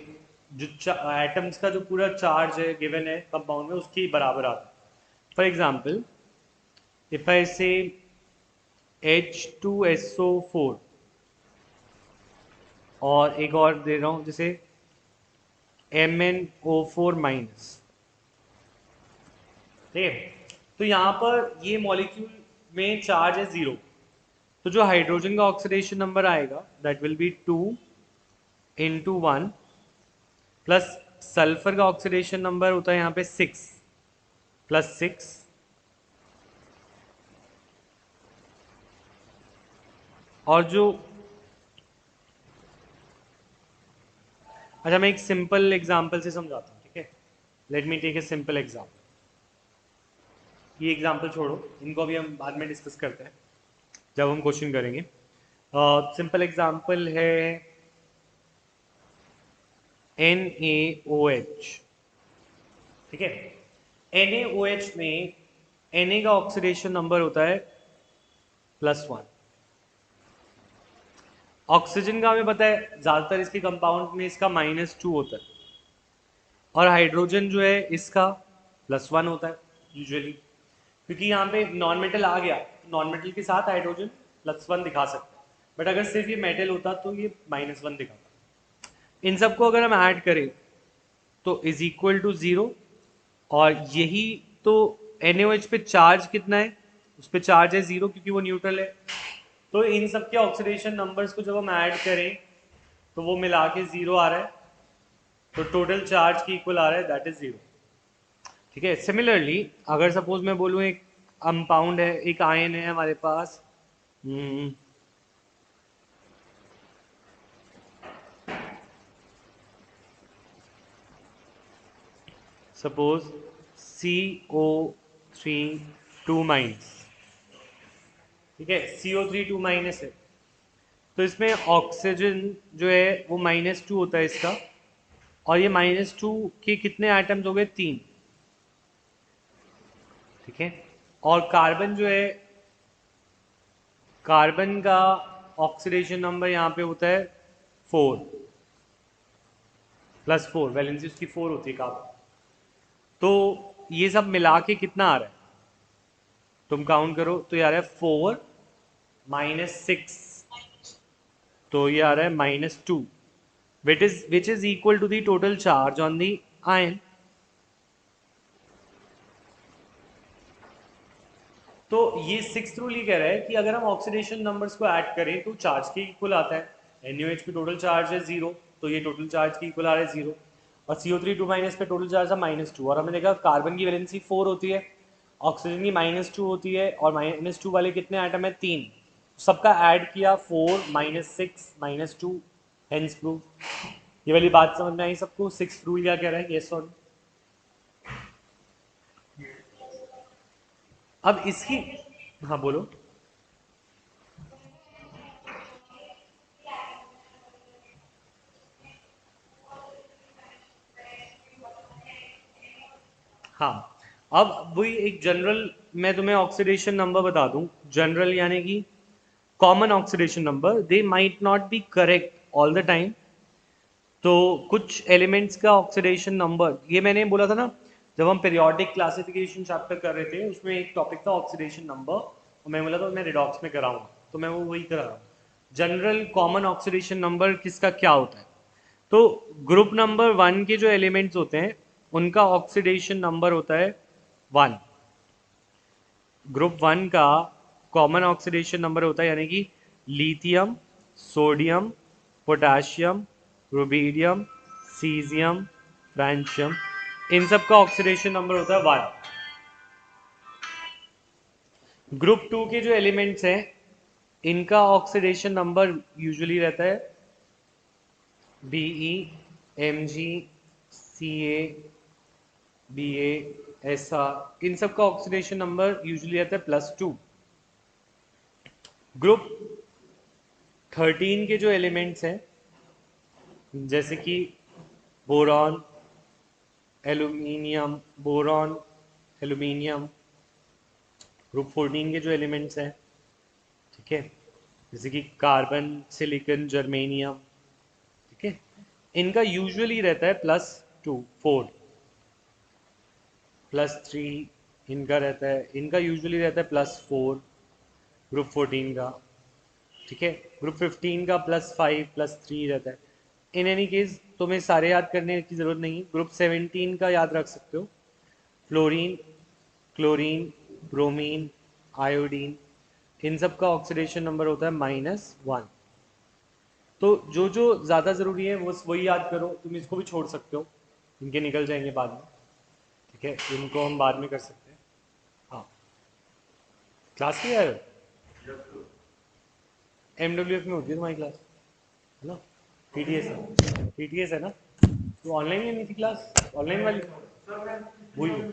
जो एटम्स का जो पूरा चार्ज है गिवन है कंपाउंड में उसके बराबर आता है। फॉर एग्जाम्पल इफ आई से H2SO4 और एक और दे रहा हूं जैसे MnO4 माइनस, ठीक है। तो यहाँ पर ये मॉलिक्यूल में चार्ज है 0, तो जो हाइड्रोजन का ऑक्सीडेशन नंबर आएगा that will be 2 into 1 plus sulphur का ऑक्सीडेशन नंबर होता है यहाँ पे 6 प्लस 6 और जो अच्छा मैं एक सिंपल एग्जांपल से समझाता हूँ, ठीक है। Let me take a simple example. ये एग्जांपल छोड़ो, इनको भी हम बाद में डिस्कस करते हैं जब हम क्वेश्चन करेंगे। सिंपल एग्जांपल है NaOH, ठीक है। NaOH में Na का ऑक्सीडेशन नंबर होता है +1। ऑक्सीजन का हमें पता है ज्यादातर इसके कंपाउंड में इसका -2 होता है और हाइड्रोजन जो है इसका +1 होता है यूजुअली, क्योंकि यहाँ पे नॉन मेटल आ गया, नॉन मेटल के साथ हाइड्रोजन +1 दिखा सकता है, बट अगर सिर्फ ये मेटल होता तो ये -1 दिखाता। इन सबको अगर हम ऐड करें तो इज इक्वल टू 0, और यही तो NaOH पे चार्ज कितना है, उस पर चार्ज है 0 क्योंकि वो न्यूट्रल है। तो इन सब के ऑक्सीडेशन नंबर्स को जब हम ऐड करें तो वो मिला के 0 आ रहा है, तो टोटल चार्ज की इक्वल आ रहा है दैट इज 0, ठीक है। सिमिलरली अगर सपोज मैं बोलूँ एक कंपाउंड है, एक आयन है हमारे पास, सपोज CO3 2 माइनस, ठीक है। CO3 2 माइनस है, तो इसमें ऑक्सीजन जो है वो -2 होता है इसका, और ये -2 के कितने एटम्स हो गए, 3, ठीक है। और कार्बन जो है, कार्बन का ऑक्सीडेशन नंबर यहाँ पे होता है 4 +4, वैलेंसी उसकी 4 होती है कार्बन। तो ये सब मिला के कितना आ रहा है, तुम काउंट करो, तो ये आ रहा है 4 -6, तो ये आ रहा है -2, which is equal to the total charge on the ion। तो ये 6th रूल ये कह रहा है कि अगर हम ऑक्सीडेशन नंबर्स को ऐड करें तो चार्ज के इक्वल आता है। NaOH पे टोटल चार्ज है 0, तो ये टोटल चार्ज के इक्वल आ रहा है 0, और CO3 2 माइनस पे टोटल चार्ज है -2, और हमने देखा कार्बन की वैलेंसी 4 होती है, ऑक्सीजन की -2 होती है, और -2 वाले कितने आइटम है, 3, सबका ऐड किया 4 -6 -2, हेंस प्रूव। ये वाली बात समझ में आई सबको, 6th रूल क्या कह रहा है, यस और नो। अब इसकी, हाँ बोलो। हाँ, अब वही एक जनरल, मैं तुम्हें ऑक्सीडेशन नंबर बता दूं, जनरल यानी कि common oxidation number, they might not be correct all the time. तो कुछ एलिमेंट्स का ऑक्सीडेशन नंबर, ये मैंने बोला था ना जब हम पीरियोडिक क्लासिफिकेशन चैप्टर कर रहे थे, उसमें एक टॉपिक था ऑक्सीडेशन नंबर, और मैं बोला था मैं रिडॉक्स में कराऊंगा, तो मैं वो वही करा रहा हूँ। जनरल कॉमन ऑक्सीडेशन नंबर किसका क्या होता है, तो ग्रुप नंबर 1 के जो एलिमेंट्स होते हैं उनका ऑक्सीडेशन नंबर होता है 1। ग्रुप 1 का कॉमन ऑक्सीडेशन नंबर होता है, यानी कि lithium, sodium, potassium, rubidium, caesium, francium, इन सब का ऑक्सीडेशन नंबर होता है 1। ग्रुप 2 के जो एलिमेंट्स हैं इनका ऑक्सीडेशन नंबर यूजुअली रहता है Be, Mg, Ca, Ba, SR, इन सब का ऑक्सीडेशन नंबर यूजुअली आता है +2। ग्रुप 13 के जो एलिमेंट्स हैं जैसे कि boron, aluminium, boron, aluminium, group 14 के जो एलिमेंट्स हैं ठीक है, जैसे कि कार्बन, सिलिकॉन, जर्मेनियम, ठीक है, इनका यूजुअली रहता है +2 4 +3 इनका रहता है, इनका यूजुअली रहता है +4 ग्रुप 14 का, ठीक है, ग्रुप 15 का +5 +3 रहता है। इन एनी केस तुम्हें सारे याद करने की ज़रूरत नहीं, ग्रुप 17 का याद रख सकते हो, फ्लोरीन, क्लोरीन, ब्रोमीन, आयोडीन, इन सब का ऑक्सीडेशन नंबर होता है -1। तो जो जो ज़्यादा ज़रूरी है वो वही याद करो, तुम इसको भी छोड़ सकते हो, इनके निकल जाएंगे बाद में, ठीक है, इनको हम बाद में कर सकते हैं। हाँ, क्लास के आए हो? MWF में होती है तुम्हारी क्लास, है ना? TTS है ना? तो ऑनलाइन ही नहीं थी क्लास, ऑनलाइन वाली भूल गई,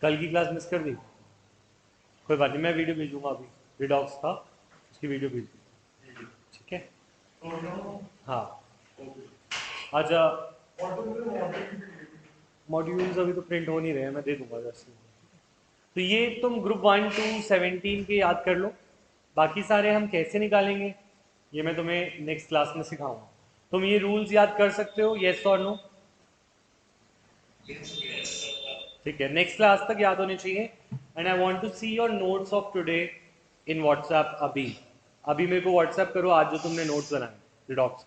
कल की क्लास मिस कर दी, कोई बात नहीं, मैं वीडियो भेजूंगा अभी, रिडॉक्स का उसकी वीडियो भेज दूँ, ठीक है? हाँ, अच्छा, मॉड्यूल्स अभी तो प्रिंट हो नहीं रहे हैं, मैं दे दूंगा जैसे। तो ये तुम ग्रुप 1 to 17 के याद कर लो, बाकी सारे हम कैसे निकालेंगे ये मैं तुम्हें नेक्स्ट क्लास में सिखाऊंगा। तुम ये रूल्स याद कर सकते हो, येस और नो? ठीक है, नेक्स्ट क्लास तक याद होने चाहिए। And I want to see your notes of today in WhatsApp. अभी मेरे को व्हाट्सएप करो आज जो तुमने नोट्स बनाए रिडॉक्स।